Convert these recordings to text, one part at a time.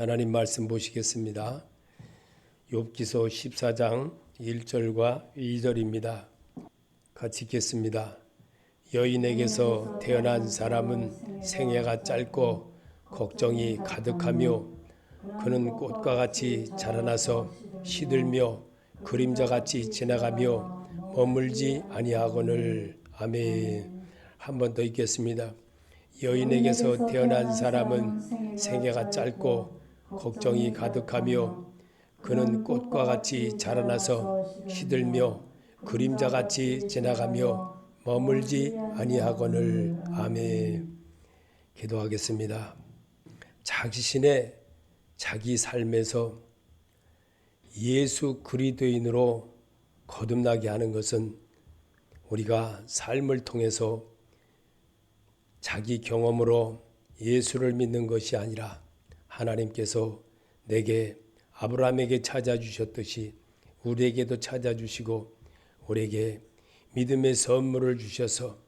하나님 말씀 보시겠습니다. 욥기서 14장 1절과 2절입니다. 같이 읽겠습니다. 여인에게서 태어난 사람은 생애가 짧고 걱정이 가득하며 그는 꽃과 같이 자라나서 시들며 그림자같이 지나가며 머물지 아니하거늘. 아멘. 한 번 더 읽겠습니다. 여인에게서 태어난 사람은 생애가 짧고 걱정이 가득하며 그는 꽃과 같이 자라나서 시들며 그림자같이 지나가며 머물지 아니하거늘. 아멘. 기도하겠습니다. 자신의 자기 삶에서 예수 그리스도인으로 거듭나게 하는 것은 우리가 삶을 통해서 자기 경험으로 예수를 믿는 것이 아니라 하나님께서 내게 아브라함에게 찾아주셨듯이 우리에게도 찾아주시고 우리에게 믿음의 선물을 주셔서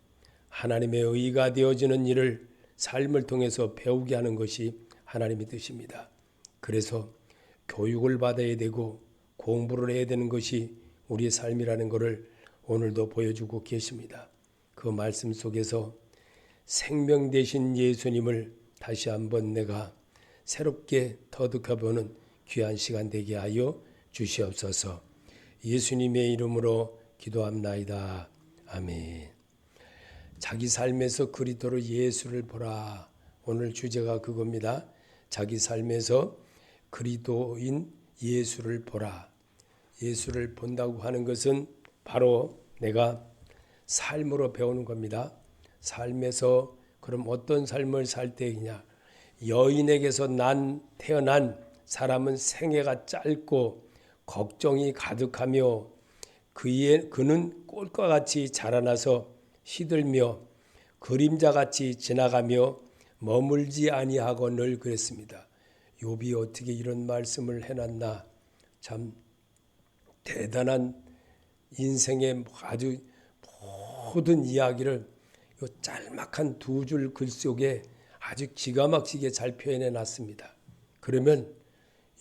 하나님의 의가 되어지는 일을 삶을 통해서 배우게 하는 것이 하나님의 뜻입니다. 그래서 교육을 받아야 되고 공부를 해야 되는 것이 우리의 삶이라는 것을 오늘도 보여주고 계십니다. 그 말씀 속에서 생명 되신 예수님을 다시 한번 내가 새롭게 터득해보는 귀한 시간 되게 하여 주시옵소서. 예수님의 이름으로 기도합나이다. 아멘. 자기 삶에서 그리스도로 예수를 보라. 오늘 주제가 그겁니다. 자기 삶에서 그리스도인 예수를 보라. 예수를 본다고 하는 것은 바로 내가 삶으로 배우는 겁니다. 삶에서 그럼 어떤 삶을 살 때이냐? 여인에게서 태어난 사람은 생애가 짧고 걱정이 가득하며 그는 꽃과 같이 자라나서 시들며 그림자같이 지나가며 머물지 아니하거늘. 그랬습니다. 욥이 어떻게 이런 말씀을 해놨나. 참 대단한 인생의 아주 모든 이야기를 이 짤막한 두 줄 글 속에 아주 기가 막히게 잘 표현해 놨습니다. 그러면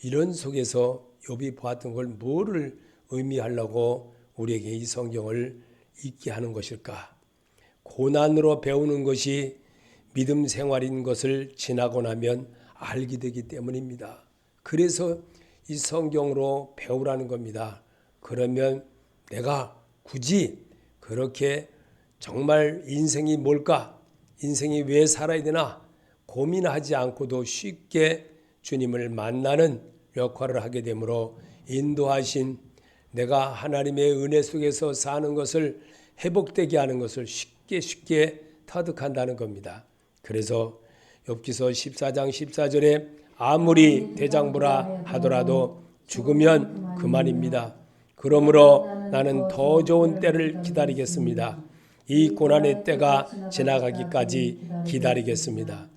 이런 속에서 욥이 보았던 걸 뭐를 의미하려고 우리에게 이 성경을 읽게 하는 것일까? 고난으로 배우는 것이 믿음 생활인 것을 지나고 나면 알게 되기 때문입니다. 그래서 이 성경으로 배우라는 겁니다. 그러면 내가 굳이 그렇게 정말 인생이 뭘까? 인생이 왜 살아야 되나? 고민하지 않고도 쉽게 주님을 만나는 역할을 하게 되므로 인도하신 내가 하나님의 은혜 속에서 사는 것을 회복되게 하는 것을 쉽게 터득한다는 겁니다. 그래서 욥기서 14장 14절에 아무리 대장부라 하더라도 죽으면 그만입니다. 그러므로 나는 더 좋은 때를 기다리겠습니다. 이 고난의 때가 지나가기까지 기다리겠습니다.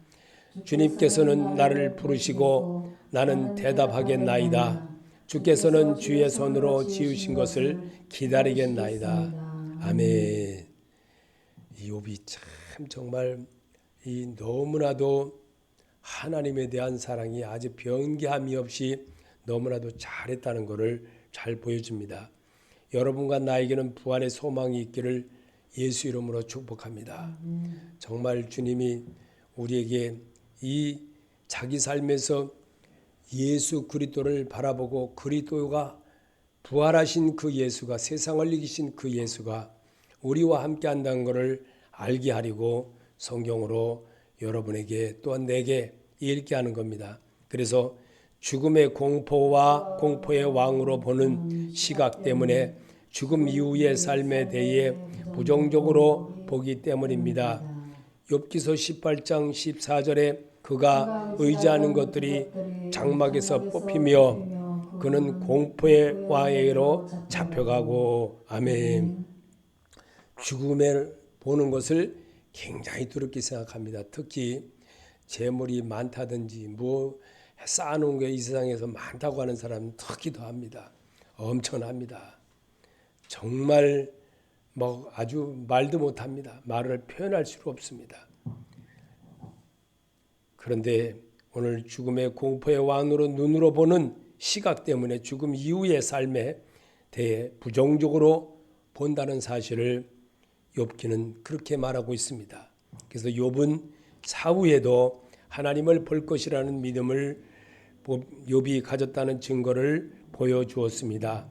주님께서는 나를 부르시고 나는 대답하겠나이다. 주께서는 주의 손으로 지으신 것을 기다리겠나이다. 아멘. 이 욥이 참 정말 이 너무나도 하나님에 대한 사랑이 아주 변개함이 없이 너무나도 잘했다는 것을 잘 보여줍니다. 여러분과 나에게는 부활의 소망이 있기를 예수 이름으로 축복합니다. 정말 주님이 우리에게 이 자기 삶에서 예수 그리스도를 바라보고 그리스도가 부활하신 그 예수가 세상을 이기신 그 예수가 우리와 함께 한다는 것을 알게 하려고 성경으로 여러분에게 또한 내게 읽게 하는 겁니다. 그래서 죽음의 공포와 공포의 왕으로 보는 시각 때문에 죽음 이후의 삶에 대해 부정적으로 보기 때문입니다. 욥기서 18장 14절에 그가 의지하는 것들이 장막에서 뽑히며 그는 공포의 왕에게로 잡혀가고. 아멘. 죽음을 보는 것을 굉장히 두렵게 생각합니다. 특히 재물이 많다든지 쌓아놓은 게 이 세상에서 많다고 하는 사람은 특히 더합니다. 엄청납니다. 정말 아주 말도 못합니다. 말을 표현할 수가 없습니다. 그런데 오늘 죽음의 공포의 왕으로 눈으로 보는 시각 때문에 죽음 이후의 삶에 대해 부정적으로 본다는 사실을 욥기는 그렇게 말하고 있습니다. 그래서 욥은 사후에도 하나님을 볼 것이라는 믿음을 욥이 가졌다는 증거를 보여주었습니다.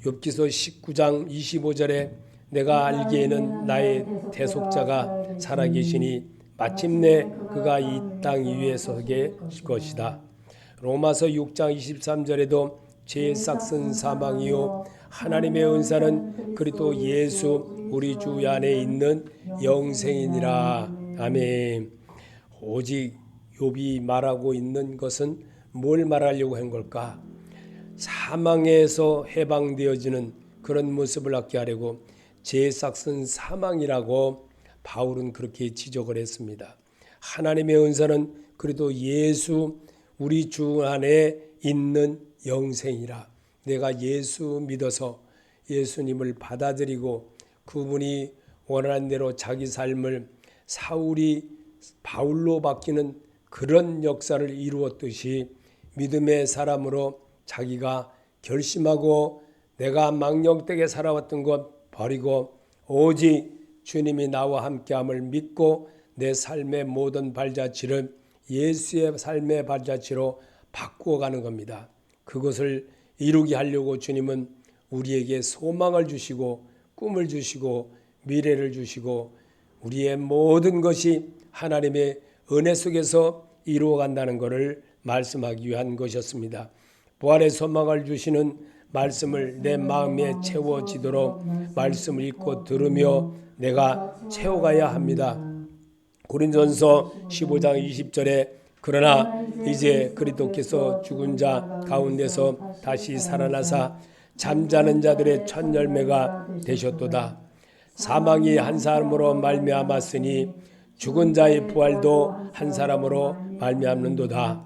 욥기서 19장 25절에 내가 알기에는 나의 대속자가 살아계시니 마침내 그가 이 땅 위에 서게 할 것이다. 로마서 6장 23절에도 죄의 싹은 사망이요 하나님의 은사는 그리스도 예수 우리 주 안에 있는 영생이니라. 아멘. 오직 욥이 말하고 있는 것은 뭘 말하려고 한 걸까? 사망에서 해방되어지는 그런 모습을 갖게 하려고 죄의 싹은 사망이라고 바울은 그렇게 지적을 했습니다. 하나님의 은사는 그래도 예수 우리 주 안에 있는 영생이라. 내가 예수 믿어서 예수님을 받아들이고 그분이 원하는 대로 자기 삶을 사울이 바울로 바뀌는 그런 역사를 이루었듯이 믿음의 사람으로 자기가 결심하고 내가 망령되게 살아왔던 것 버리고 오직 주님이 나와 함께함을 믿고 내 삶의 모든 발자취를 예수의 삶의 발자취로 바꾸어 가는 겁니다. 그것을 이루게 하려고 주님은 우리에게 소망을 주시고 꿈을 주시고 미래를 주시고 우리의 모든 것이 하나님의 은혜 속에서 이루어간다는 것을 말씀하기 위한 것이었습니다. 부활의 소망을 주시는 말씀을 내 마음에 채워지도록 말씀을 읽고 들으며 내가 채워가야 합니다. 고린도전서 15장 20절에 그러나 이제 그리스도께서 죽은 자 가운데서 다시 살아나사 잠자는 자들의 첫 열매가 되셨도다. 사망이 한 사람으로 말미암았으니 죽은 자의 부활도 한 사람으로 말미암는도다.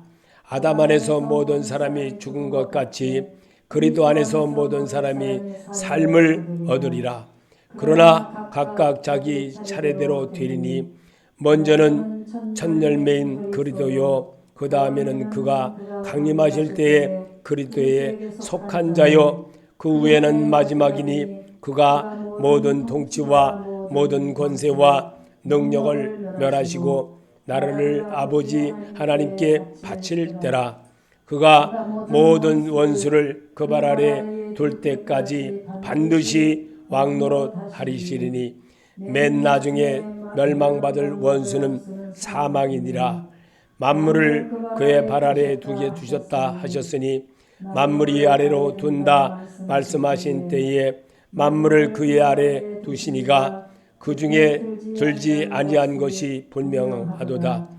아담 안에서 모든 사람이 죽은 것 같이 그리스도 안에서 모든 사람이 삶을 얻으리라. 그러나 각각 자기 차례대로 되리니 먼저는 첫 열매인 그리스도요 그 다음에는 그가 강림하실 때에 그리스도에 속한 자요 그 후에는 마지막이니 그가 모든 통치와 모든 권세와 능력을 멸하시고 나라를 아버지 하나님께 바칠 때라. 그가 모든 원수를 그 발 아래 둘 때까지 반드시 왕노릇 하리시리니 맨 나중에 멸망받을 원수는 사망이니라. 만물을 그의 발 아래 두게 두셨다 하셨으니 만물이 아래로 둔다 말씀하신 때에 만물을 그의 아래 두시니가 그 중에 들지 아니한 것이 분명하도다.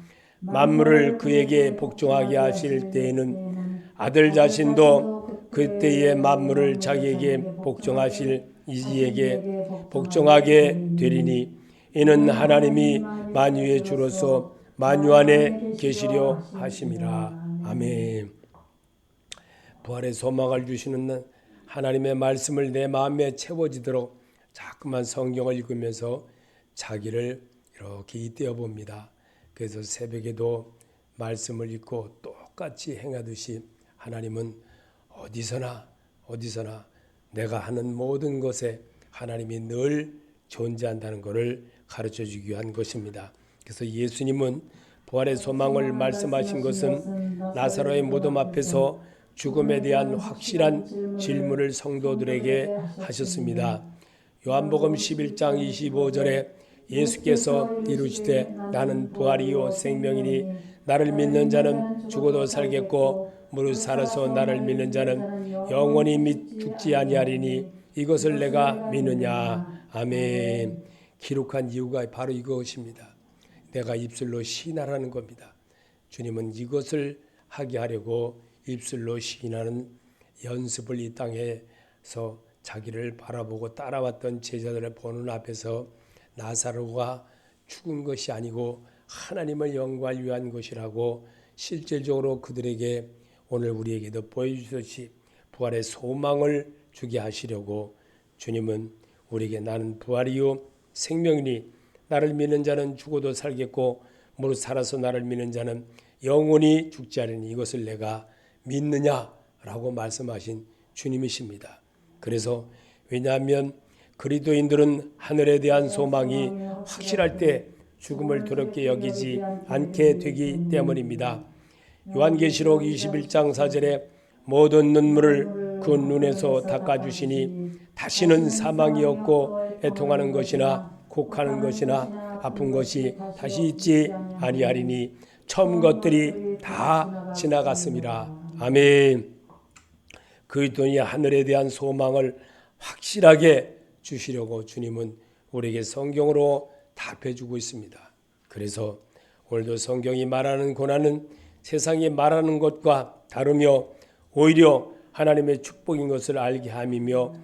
만물을 그에게 복종하게 하실 때에는 아들 자신도 그때에 만물을 자기에게 복종하실 이에게 복종하게 되리니 이는 하나님이 만유의 주로서 만유 안에 계시려 하심이라. 아멘. 부활의 소망을 주시는 하나님의 말씀을 내 마음에 채워지도록 자꾸만 성경을 읽으면서 자기를 이렇게 잇대어 봅니다. 그래서 새벽에도 말씀을 읽고 똑같이 행하듯이 하나님은 어디서나 내가 하는 모든 것에 하나님이 늘 존재한다는 것을 가르쳐주기 위한 것입니다. 그래서 예수님은 부활의 소망을 말씀하신 것은 나사로의 무덤 앞에서 죽음에 대한 확실한 질문을 성도들에게 하셨습니다. 요한복음 11장 25절에 예수께서 이르시되 나는 부활이요 생명이니 나를 믿는 자는 죽어도 살겠고 무릇 살아서 나를 믿는 자는 영원히 죽지 아니하리니 이것을 내가 믿느냐. 아멘. 기록한 이유가 바로 이것입니다. 내가 입술로 시인하라는 겁니다. 주님은 이것을 하게 하려고 입술로 시인하는 연습을 이 땅에서 자기를 바라보고 따라왔던 제자들의 보는 앞에서 나사로가 죽은 것이 아니고 하나님을 영광을 위한 것이라고 실질적으로 그들에게 오늘 우리에게도 보여주듯이 부활의 소망을 주게 하시려고 주님은 우리에게 나는 부활이요 생명이니 나를 믿는 자는 죽어도 살겠고 무릇 살아서 나를 믿는 자는 영원히 죽지 않으니 이것을 내가 믿느냐라고 말씀하신 주님이십니다. 그래서 왜냐하면 그리스도인들은 하늘에 대한 소망이 확실할 때 죽음을 두렵게 여기지 않게 되기 때문입니다. 요한계시록 21장 4절에 모든 눈물을 그 눈에서 닦아주시니 다시는 사망이 없고 애통하는 것이나 곡하는 것이나 아픈 것이 다시 있지 아니하리니 처음 것들이 다 지나갔음이라. 아멘. 그리스도인이 하늘에 대한 소망을 확실하게 주시려고 주님은 우리에게 성경으로 답해주고 있습니다. 그래서 오늘도 성경이 말하는 고난은 세상이 말하는 것과 다르며 오히려 하나님의 축복인 것을 알게 함이며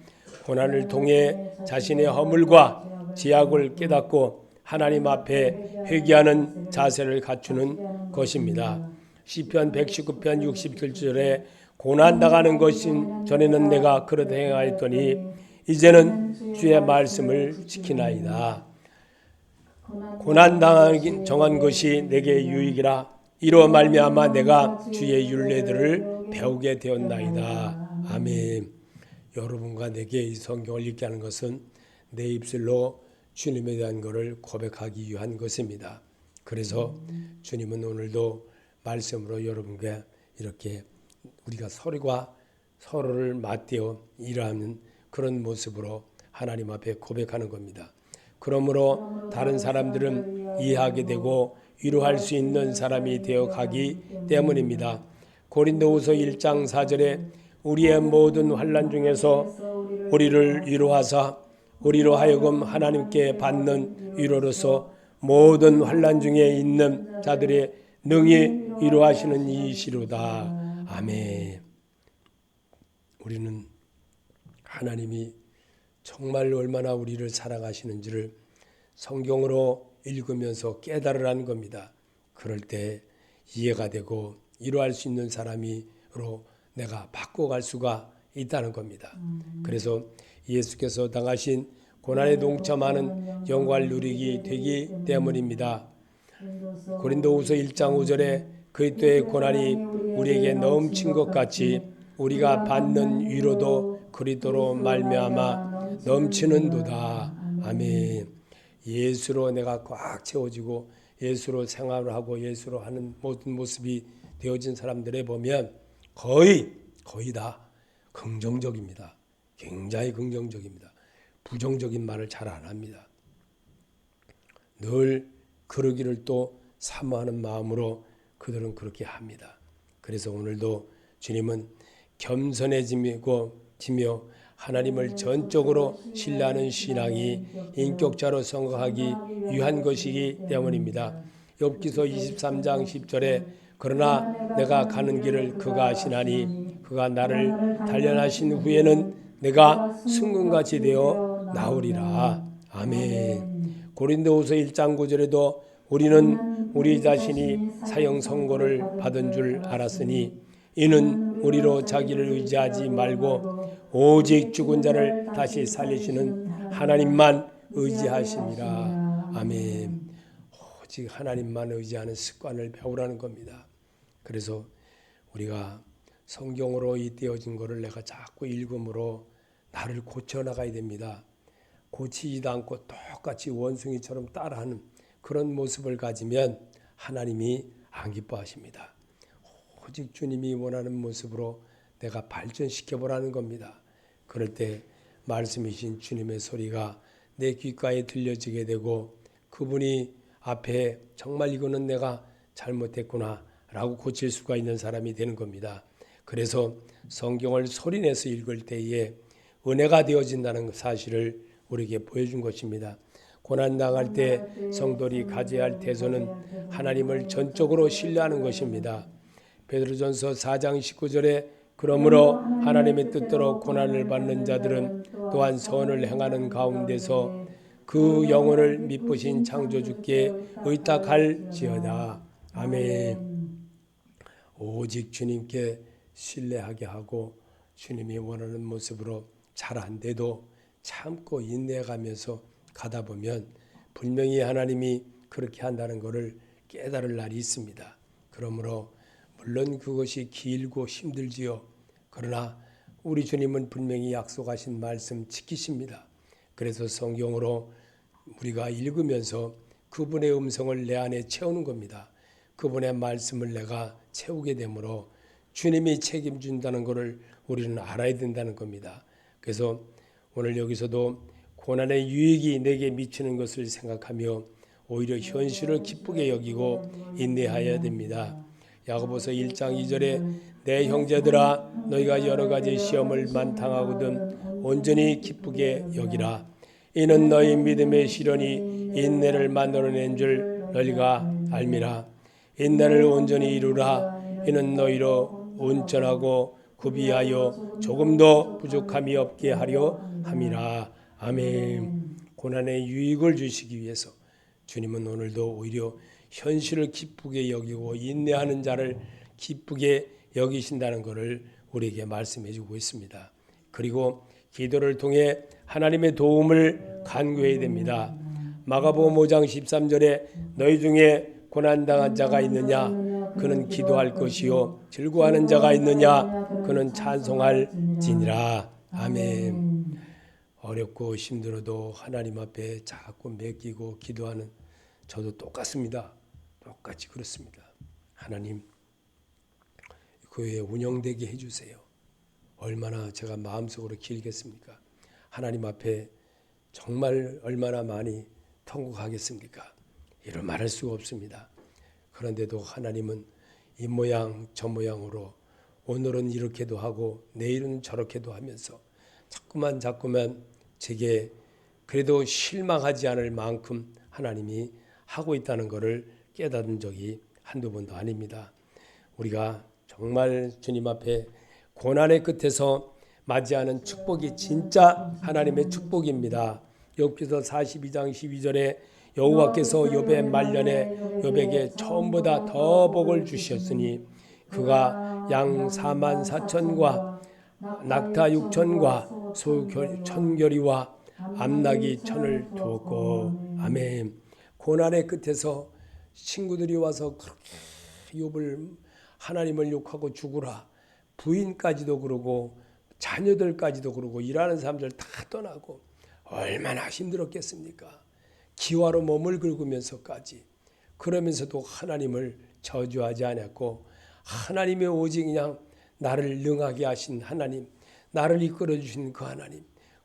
고난을 통해 자신의 허물과 죄악을 깨닫고 하나님 앞에 회개하는 자세를 갖추는 것입니다. 시편 119편 67절에 고난 당하는 것인 전에는 내가 그릇 행하였더니 이제는 주의 말씀을 지키나이다. 고난 당하기 정한 것이 내게 유익이라 이로 말미암아 내가 주의 율례들을 배우게 되었나이다. 아멘. 여러분과 내게 이 성경을 읽게 하는 것은 내 입술로 주님에 대한 것을 고백하기 위한 것입니다. 그래서 주님은 오늘도 말씀으로 여러분과 이렇게 우리가 서로를 맞대어 일하는 그런 모습으로 하나님 앞에 고백하는 겁니다. 그러므로 다른 사람들은 이해하게 되고 위로할 수 있는 사람이 되어 가기 때문입니다. 고린도후서 1장 4절에 우리의 모든 환난 중에서 우리를 위로하사 우리로 하여금 하나님께 받는 위로로서 모든 환난 중에 있는 자들의 능히 위로하시는 이시로다. 아멘. 우리는 하나님이 정말 얼마나 우리를 사랑하시는지를 성경으로 읽으면서 깨달으라는 겁니다. 그럴 때 이해가 되고 위로할 수 있는 사람으로 내가 바꿔갈 수가 있다는 겁니다. 그래서 예수께서 당하신 고난에 동참하는 영광을 누리게 되기 때문입니다. 고린도후서 1장 5절에 그리스도의 고난이 우리에게 넘친 것 같이 우리가 받는 위로도 그리스도로 말미암아 넘치는도다. 아멘. 예수로 내가 꽉 채워지고 예수로 생활을 하고 예수로 하는 모든 모습이 되어진 사람들에 보면 거의 다 긍정적입니다. 굉장히 긍정적입니다. 부정적인 말을 잘 안 합니다. 늘 그러기를 또 사모하는 마음으로 그들은 그렇게 합니다. 그래서 오늘도 주님은 겸손해지며 하나님을 전적으로 신뢰하는 신앙이 인격자로 성공하기 위한 것이기 때문입니다. 욥기서 23장 10절에 그러나 내가 가는 길을 그가 아시나니 그가 나를 단련하신 후에는 내가 승금같이 되어 나오리라. 아멘. 고린도후서 1장 9절에도 우리는 우리 자신이 사형 선고를 받은 줄 알았으니 이는 우리로 자기를 의지하지 말고 오직 죽은 자를 다시 살리시는 하나님만 의지하심이라. 아멘. 오직 하나님만 의지하는 습관을 배우라는 겁니다. 그래서 우리가 성경으로 이 떼어진 것을 내가 자꾸 읽음으로 나를 고쳐나가야 됩니다. 고치지도 않고 똑같이 원숭이처럼 따라하는 그런 모습을 가지면 하나님이 안 기뻐하십니다. 오직 주님이 원하는 모습으로 내가 발전시켜보라는 겁니다. 그럴 때 말씀이신 주님의 소리가 내 귓가에 들려지게 되고 그분이 앞에 정말 이거는 내가 잘못했구나 라고 고칠 수가 있는 사람이 되는 겁니다. 그래서 성경을 소리내서 읽을 때에 은혜가 되어진다는 사실을 우리에게 보여준 것입니다. 고난당할 때 성도들이 가져야 할 태도는 하나님을 전적으로 신뢰하는 것입니다. 베드로전서 4장 19절에 그러므로 하나님의 뜻대로 고난을 받는 자들은 또한 선을 행하는 가운데서 그 영혼을 미쁘신 창조주께 의탁할지어다. 아멘. 오직 주님께 신뢰하게 하고 주님이 원하는 모습으로 잘 안 돼도 참고 인내해가면서 가다 보면 분명히 하나님이 그렇게 한다는 것을 깨달을 날이 있습니다. 그러므로 물론 그것이 길고 힘들지요. 그러나 우리 주님은 분명히 약속하신 말씀 지키십니다. 그래서 성경으로 우리가 읽으면서 그분의 음성을 내 안에 채우는 겁니다. 그분의 말씀을 내가 채우게 되므로 주님이 책임진다는 것을 우리는 알아야 된다는 겁니다. 그래서 오늘 여기서도 고난의 유익이 내게 미치는 것을 생각하며 오히려 현실을 기쁘게 여기고 인내하여야 됩니다. 야고보서 1장 2절에 내 형제들아 너희가 여러 가지 시험을 만당하거든 온전히 기쁘게 여기라. 이는 너희 믿음의 시련이 인내를 만들어낸 줄 너희가 알미라. 인내를 온전히 이루라. 이는 너희로 온전하고 구비하여 조금도 부족함이 없게 하려 함이라. 아멘. 고난의 유익을 주시기 위해서 주님은 오늘도 오히려 현실을 기쁘게 여기고 인내하는 자를 기쁘게 여기신다는 것을 우리에게 말씀해 주고 있습니다. 그리고 기도를 통해 하나님의 도움을 간구해야 됩니다. 마가복음 5장 13절에 너희 중에 고난당한 자가 있느냐 그는 기도할 것이요 즐거워하는 자가 있느냐 그는 찬송할지니라. 아멘. 어렵고 힘들어도 하나님 앞에 자꾸 맡기고 기도하는 저도 똑같습니다. 똑같이 그렇습니다. 하나님 교회 운영되게 해주세요. 얼마나 제가 마음속으로 길겠습니까? 하나님 앞에 정말 얼마나 많이 통곡하겠습니까? 이를 말할 수가 없습니다. 그런데도 하나님은 이 모양 저 모양으로 오늘은 이렇게도 하고 내일은 저렇게도 하면서 자꾸만 제게 그래도 실망하지 않을 만큼 하나님이 하고 있다는 것을 깨닫은 적이 한두 번도 아닙니다. 우리가 정말 주님 앞에 고난의 끝에서 맞이하는 축복이 진짜 하나님의 축복입니다. 욥기서 42장 12절에 여호와께서 욥의 말년에 욥에게 처음보다 더 복을 주셨으니 그가 양 4만 4천과 낙타 6천과 소 1,000결이와 암나귀 1,000을 두었고. 아멘. 고난의 끝에서 친구들이 와서 그렇게 욥을 하나님을 욕하고 죽으라. 부인까지도 그러고 자녀들까지도 그러고 일하는 사람들 다 떠나고 얼마나 힘들었겠습니까? 기와로 몸을 긁으면서까지 그러면서도 하나님을 저주하지 않았고 하나님의 오직 그냥 나를 능하게 하신 하나님, 나를 이끌어 주신 그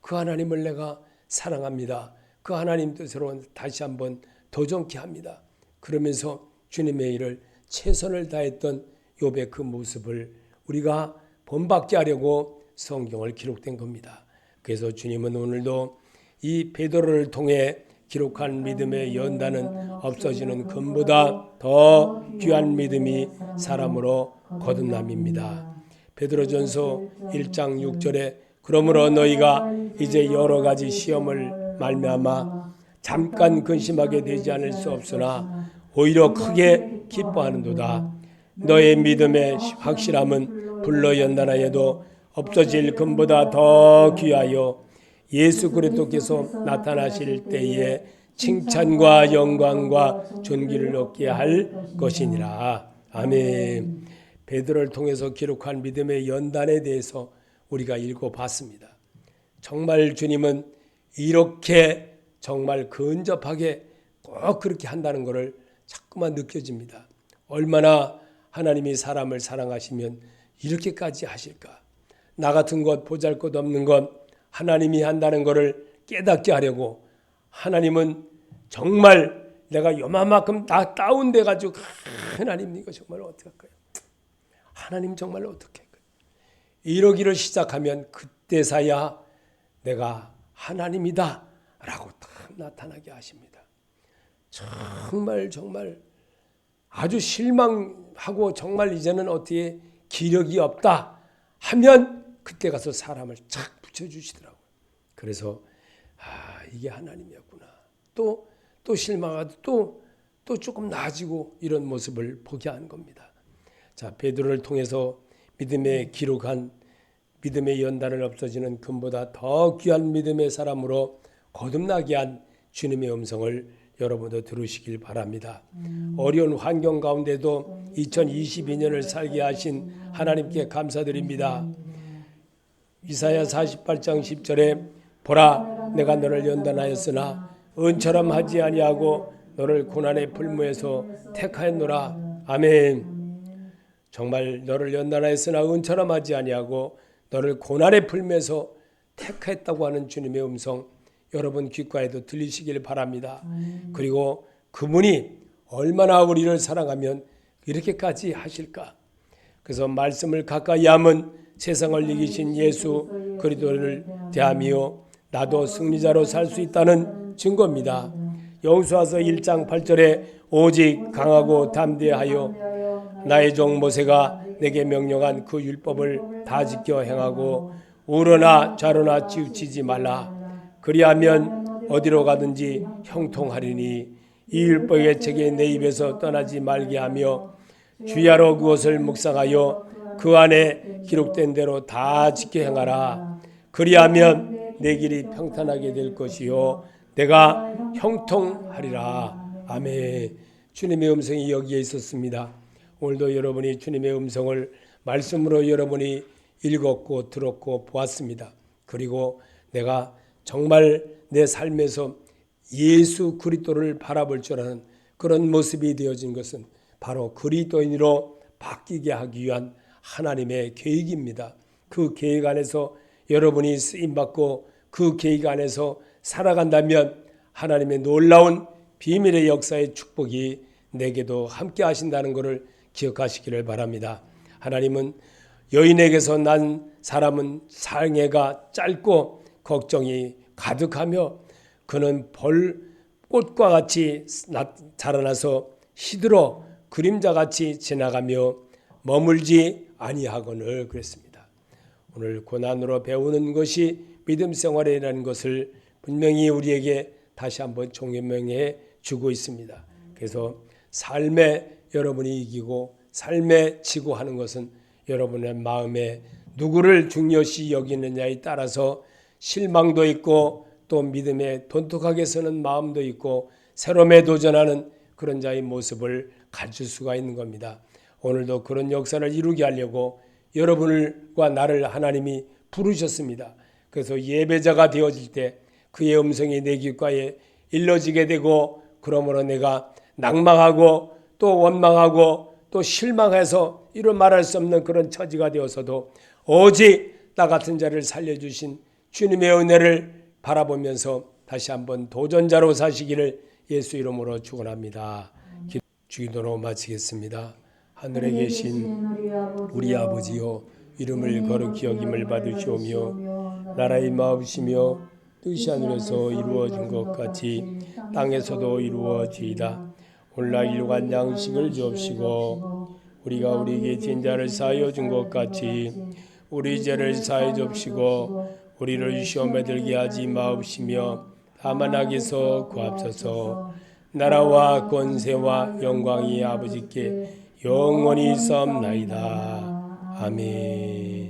하나님을 내가 사랑합니다. 그 하나님 뜻으로 다시 한번 도전케 합니다. 그러면서 주님의 일을 최선을 다했던 욥의 그 모습을 우리가 본받게 하려고 성경을 기록된 겁니다. 그래서 주님은 오늘도 이 베드로를 통해 기록한 믿음의 연단은 없어지는 금보다 더 귀한 믿음이 사람으로 거듭남입니다. 베드로전서 1장 6절에 그러므로 너희가 이제 여러 가지 시험을 말미암아 잠깐 근심하게 되지 않을 수 없으나 오히려 크게 기뻐하는도다. 너의 믿음의 확실함은 불로 연단하여도 없어질 금보다 더 귀하여 예수 그리스도께서 나타나실 때에 칭찬과 영광과 존귀를 얻게 할 것이니라. 아멘. 베드로를 통해서 기록한 믿음의 연단에 대해서 우리가 읽어봤습니다. 정말 주님은 이렇게 정말 근접하게 꼭 그렇게 한다는 것을 자꾸만 느껴집니다. 얼마나 하나님이 사람을 사랑하시면 이렇게까지 하실까? 나 같은 것 보잘것없는 것 하나님이 한다는 것을 깨닫게 하려고 하나님은 정말 내가 요만큼 다 다운돼가지고 하나님 이거 정말 어떻게 할까요? 하나님 정말 어떻게 할까요? 이러기를 시작하면 그때서야 내가 하나님이다 라고 딱 나타나게 하십니다. 정말 아주 실망하고 정말 이제는 어떻게 기력이 없다 하면 그때 가서 사람을 착 붙여주시더라고요. 그래서 이게 하나님이었구나. 또 실망하고 또 조금 나아지고 이런 모습을 보게 한 겁니다. 자, 베드로를 통해서 믿음에 기록한 믿음의 연단을 없어지는 금보다 더 귀한 믿음의 사람으로 거듭나게 한 주님의 음성을 여러분도 들으시길 바랍니다. 어려운 환경 가운데도 2022년을 살게 하신 하나님께 감사드립니다. 이사야 48장 10절에 보라 내가 너를 연단하였으나 은처럼 하지 아니하고 너를 고난의 풀무에서 택하였노라. 아멘. 정말 너를 연단하였으나 은처럼 하지 아니하고 너를 고난의 풀무에서 택했다고 하는 주님의 음성 여러분 귓가에도 들리시길 바랍니다. 그리고 그분이 얼마나 우리를 사랑하면 이렇게까지 하실까? 그래서 말씀을 가까이 함은 세상을 이기신 예수 그리스도를 대하며 나도 승리자로 살 수 있다는 증거입니다. 여호수아서 1장 8절에 오직 강하고 담대하여 나의 종 모세가 내게 명령한 그 율법을 다 지켜 행하고 우러나 좌로나 치우치지 말라. 그리하면 어디로 가든지 형통하리니 이 율법의 책이 내 입에서 떠나지 말게 하며 주야로 그것을 묵상하여 그 안에 기록된 대로 다 지켜 행하라. 그리하면 내 길이 평탄하게 될 것이요 내가 형통하리라. 아멘. 주님의 음성이 여기에 있었습니다. 오늘도 여러분이 주님의 음성을 말씀으로 여러분이 읽었고 들었고 보았습니다. 그리고 내가 정말 내 삶에서 예수 그리스도를 바라볼 줄 아는 그런 모습이 되어진 것은 바로 그리스도인으로 바뀌게 하기 위한 하나님의 계획입니다. 그 계획 안에서 여러분이 쓰임받고 그 계획 안에서 살아간다면 하나님의 놀라운 비밀의 역사의 축복이 내게도 함께 하신다는 것을 기억하시기를 바랍니다. 하나님은 여인에게서 난 사람은 생애가 짧고 걱정이 가득하며 그는 벌꽃과 같이 자라나서 시들어 그림자같이 지나가며 머물지 아니하거늘 그랬습니다. 오늘 고난으로 배우는 것이 믿음 생활이라는 것을 분명히 우리에게 다시 한번 총명해 주고 있습니다. 그래서 삶에 여러분이 이기고 삶에 지고 하는 것은 여러분의 마음에 누구를 중요시 여기느냐에 따라서 실망도 있고 또 믿음에 돈독하게 서는 마음도 있고 새로움에 도전하는 그런 자의 모습을 가질 수가 있는 겁니다. 오늘도 그런 역사를 이루게 하려고 여러분과 나를 하나님이 부르셨습니다. 그래서 예배자가 되어질 때 그의 음성이 내 귓가에 일러지게 되고 그러므로 내가 낭망하고 또 원망하고 또 실망해서 이루 말할 수 없는 그런 처지가 되어서도 오직 나 같은 자를 살려주신 주님의 은혜를 바라보면서 다시 한번 도전자로 사시기를 예수 이름으로 축원합니다. 기도로 마치겠습니다. 하늘에 계신 우리 아버지여 이름을 거룩히 여김을 받으시오며 나라의 마음이시며 뜻이 하늘에서 이루어진 것 같이 땅에서도 이루어지이다. 오늘날 일용할 양식을 주옵시고 우리가 우리에게 진 자를 사하여 준 것 같이 우리 죄를 사하여 주옵시고 우리를 시험에 들게 하지 마옵시며 다만 악에서 구하옵소서. 나라와 권세와 영광이 아버지께 영원히 있사옵나이다. 아멘.